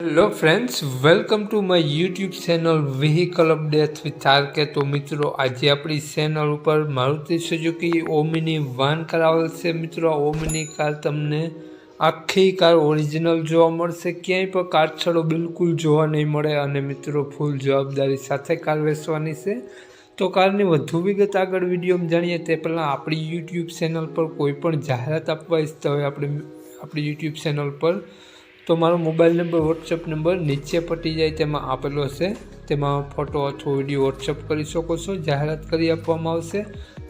Hello friends, welcome to my YouTube channel vehicle update with RK. તો મિત્રો, આજે આપણી ચેનલ ઉપર Maruti Suzuki Omni van car આવેલ છે। મિત્રો, આ ઓમિની કાર તમને આખી કાર ઓરિજિનલ જોવા મળશે, ક્યાંય પણ કાટછડો બિલકુલ જોવા નહીં મળે અને મિત્રો ફૂલ જવાબદારી સાથે કાર વેચવાની છે। તો કારની વધુ વિગત આગળ વિડીયોમાં જાણીએ તે પહેલાં આપણી યુટ્યુબ ચેનલ પર કોઈ પણ જાહેરાત આપવા ઈચ્છતા હોય આપણી યુટ્યુબ ચેનલ પર, તો મારો મોબાઈલ નંબર વોટ્સઅપ નંબર નીચે પટી જાય તેમાં આપેલો છે, તેમાં ફોટો અથવા વિડીયો વોટ્સઅપ કરી શકો છો, જાહેરાત કરી આપવામાં આવશે।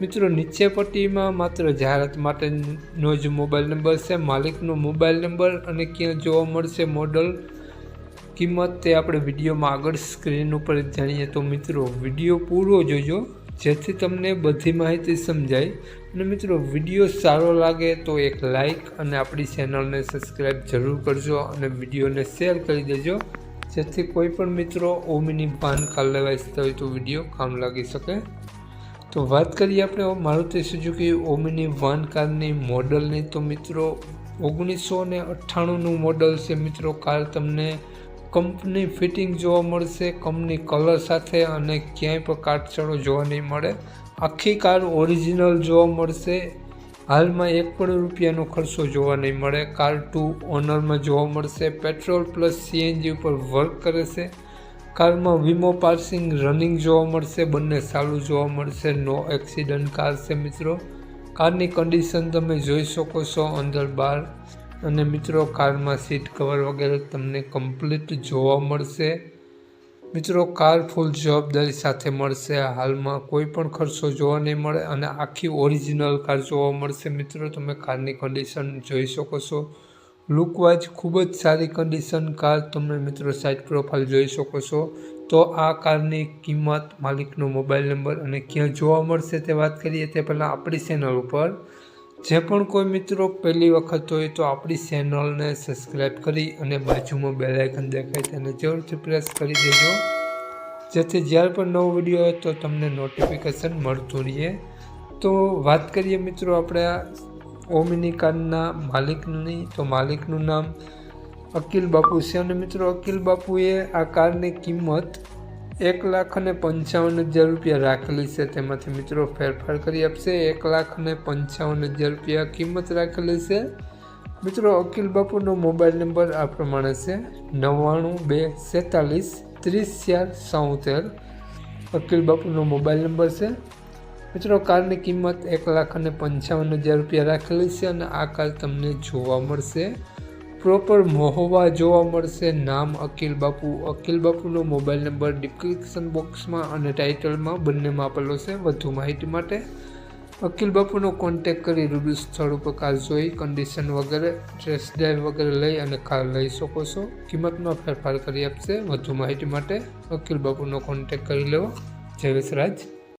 મિત્રો, નીચે પટ્ટીમાં માત્ર જાહેરાત માટેનો જ મોબાઈલ નંબર છે, માલિકનો મોબાઈલ નંબર અને ક્યાં જોવા મળશે, મોડલ, કિંમત તે આપણે વિડીયોમાં આગળ સ્ક્રીન ઉપર જાણીએ। તો મિત્રો, વિડીયો પૂરો જોજો જેથી તમને બધી માહિતી સમજાય। અને મિત્રો, વિડીયો સારો લાગે તો એક લાઈક અને આપણી ચેનલને સબસ્ક્રાઈબ જરૂર કરજો અને વિડીયોને શેર કરી દેજો, જેથી કોઈ પણ મિત્રો ઓમિની વાન કાર લેવા ઈચ્છતા હોય તો વિડીયો કામ લાગી શકે। તો વાત કરીએ આપણે મારુતિ સુઝુકી ઓમિની વાન કારની મોડલની, તો મિત્રો 1998નું મોડલ છે। મિત્રો, કાર તમને કંપની ફિટિંગ જોવા મળશે, કંપની કલર સાથે, અને ક્યાંય પણ કાટછડો જોવા નહીં મળે। આખી કાર ઓરિજિનલ જોવા મળશે, હાલમાં એક પણ રૂપિયાનો ખર્ચો જોવા નહીં મળે। કાર 2 ઓનરમાં જોવા મળશે, પેટ્રોલ પ્લસ સીએનજી ઉપર વર્ક કરે છે। કારમાં વીમો પાર્સિંગ રનિંગ જોવા મળશે, બંને ચાલુ જોવા મળશે, નો એક્સિડન્ટ કાર છે। મિત્રો, કારની કન્ડિશન તમે જોઈ શકો છો અંદર બહાર, અને મિત્રો કારમાં સીટ કવર વગેરે તમને કમ્પ્લીટ જોવા મળશે। મિત્રો, કાર ફૂલ જવાબદારી સાથે મળશે, હાલમાં કોઈ પણ ખર્ચો જોવા નહીં મળે અને આખી ઓરિજિનલ કાર જોવા મળશે। મિત્રો, તમે કારની કન્ડિશન જોઈ શકો છો, લુકવાઇઝ ખૂબ જ સારી કન્ડિશન કાર તમે મિત્રો સાઇડ પ્રોફાઇલ જોઈ શકો છો। તો આ કારની કિંમત, માલિકનો મોબાઈલ નંબર અને ક્યાં જોવા મળશે તે વાત કરીએ તે પહેલાં આપણી ચેનલ ઉપર જે પણ કોઈ મિત્રો પહેલી વખત હોય તો આપણી ચેનલને સબસ્ક્રાઈબ કરી અને બાજુમાં બેલ આઇકન દેખાય તેને જરૂરથી પ્રેસ કરી દેજો, જેથી જ્યારે પણ નવો વિડીયો હોય તો તમને નોટિફિકેશન મળતું રહે। તો વાત કરીએ મિત્રો આપણે આ ઓમિની કારના માલિકની, તો માલિકનું નામ અકિલ બાપુ છે અને મિત્રો અકિલ બાપુએ આ કારની કિંમત 1,55,000 રૂપિયા રાખેલી છે, તેમાંથી મિત્રો ફેરફાર કરી આપશે। 1,55,000 રૂપિયા કિંમત રાખેલી છે। મિત્રો, અકિલ બાપુનો મોબાઈલ નંબર આ પ્રમાણે છે 99,246,30,477। અકિલ બાપુનો મોબાઈલ નંબર છે। મિત્રો, કારની કિંમત 1,55,000 રૂપિયા રાખેલી છે અને આ કાર તમને જોવા મળશે પ્રોપર મહોવા જોવા મળશે, નામ અકિલ બાપુ। અકિલ બાપુનો મોબાઈલ નંબર ડિસ્ક્રિપ્શન બોક્સમાં અને ટાઇટલમાં બંનેમાં આપેલો છે વધુ માહિતી માટે। અકિલ બાપુનો કોન્ટેક કરી રૂબરૂ સ્થળ ઉપર કાર જોઈ કન્ડિશન વગેરે ટેસ્ટ ડ્રાઈવ વગેરે લઈ અને કાર લઈ શકો છો, કિંમતમાં ફેરફાર કરી આપશે। વધુ માહિતી માટે અકિલ બાપુનો કોન્ટેક કરી લેવો। જય વસરાજ।